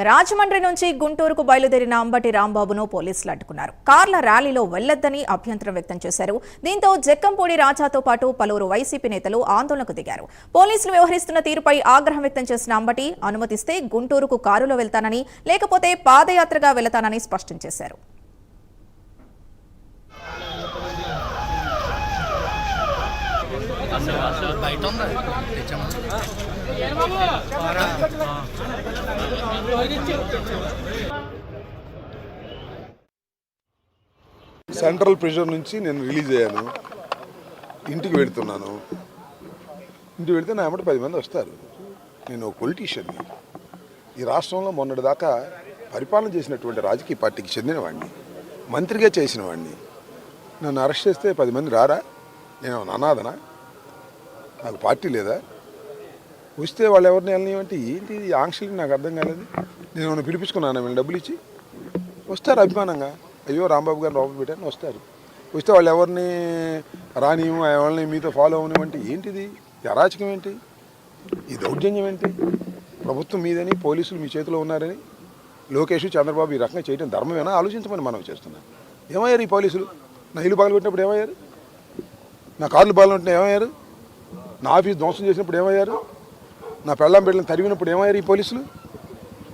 రాజమండ్రి నుంచి గుంటూరుకు బయలుదేరిన అంబటి రాంబాబును పోలీసులు అడ్డుకున్నారు. కార్ల ర్యాలీలో వెళ్లొద్దని అభ్యంతరం వ్యక్తం చేశారు. దీంతో జక్కంపూడి రాజాతో పాటు పలువురు వైసీపీ నేతలు ఆందోళనకు దిగారు. పోలీసులు వ్యవహరిస్తున్న తీరుపై ఆగ్రహం వ్యక్తం చేసిన అంబటి అనుమతిస్తే గుంటూరుకు కారులో వెళ్తానని, లేకపోతే పాదయాత్రగా వెళతానని స్పష్టం చేశారు. సెంట్రల్ ప్రెషర్ నుంచి నేను రిలీజ్ అయ్యాను. ఇంటికి వెళుతున్నాను. ఇంటికి వెళితే నా వెంబడి 10 మంది వస్తారు. నేను ఒక పొలిటీషియన్ని. ఈ రాష్ట్రంలో మొన్నటిదాకా పరిపాలన చేసినటువంటి రాజకీయ పార్టీకి చెందినవాడిని, మంత్రిగా చేసిన వాడిని. నన్ను అరెస్ట్ చేస్తే 10 మంది రారా? నేను అనాథనా? నాకు పార్టీ లేదా? వస్తే వాళ్ళు ఎవరిని వెళ్ళనివ్వంటే ఏంటి ఆంక్షలకి నాకు అర్థం కాలేదు. నేను ఏమైనా పిలిపించుకున్నాను వీళ్ళు డబ్బులు ఇచ్చి? వస్తారు అభిమానంగా, అయ్యో రాంబాబు గారిని లోపల పెట్టారని వస్తారు. వస్తే వాళ్ళు ఎవరిని రానివ్వు, ఎవరిని మీతో ఫాలో అవనివ్వంటే ఏంటిది? అరాచకం ఏంటి? ఈ దౌర్జన్యం ఏంటి? ప్రభుత్వం మీదని, పోలీసులు మీ చేతిలో ఉన్నారని లోకేష్ చంద్రబాబు ఈ రకంగా చేయడం ధర్మమేనా? ఆలోచించమని మనం చేస్తున్నాం. ఏమయ్యారు ఈ పోలీసులు? నా ఇల్లు పగలగొట్టినప్పుడు ఏమయ్యారు? నా కార్లు పగలగొట్టిన ఏమయ్యారు? నా ఆఫీస్ ధ్వంసం చేసినప్పుడు ఏమయ్యారు? నా పెళ్ళాం బిడ్డలను తరిగినప్పుడు ఏమయ్యారు ఈ పోలీసులు?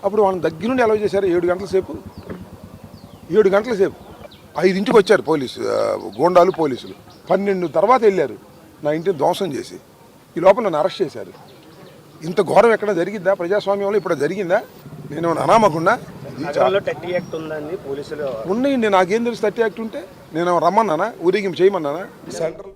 అప్పుడు వాళ్ళని దగ్గర నుండి అలౌ చేశారు. 7 గంటల సేపు 5ంటికి వచ్చారు పోలీసు గోండాలు పోలీసులు. 12 తర్వాత వెళ్ళారు నా ఇంటిని ధ్వంసం చేసి. ఈ లోపల నన్ను అరెస్ట్ చేశారు. ఇంత ఘోరం ఎక్కడ జరిగిద్దా ప్రజాస్వామ్యంలో? ఇప్పుడు జరిగిందా? నేను అనామకుండా ఉన్నాయండి. నాకేం తెలుసు 30 యాక్ట్ ఉంటే? నేను రమ్మన్నానా? ఊరేగింపు చేయమన్నానా? సెంట్రల్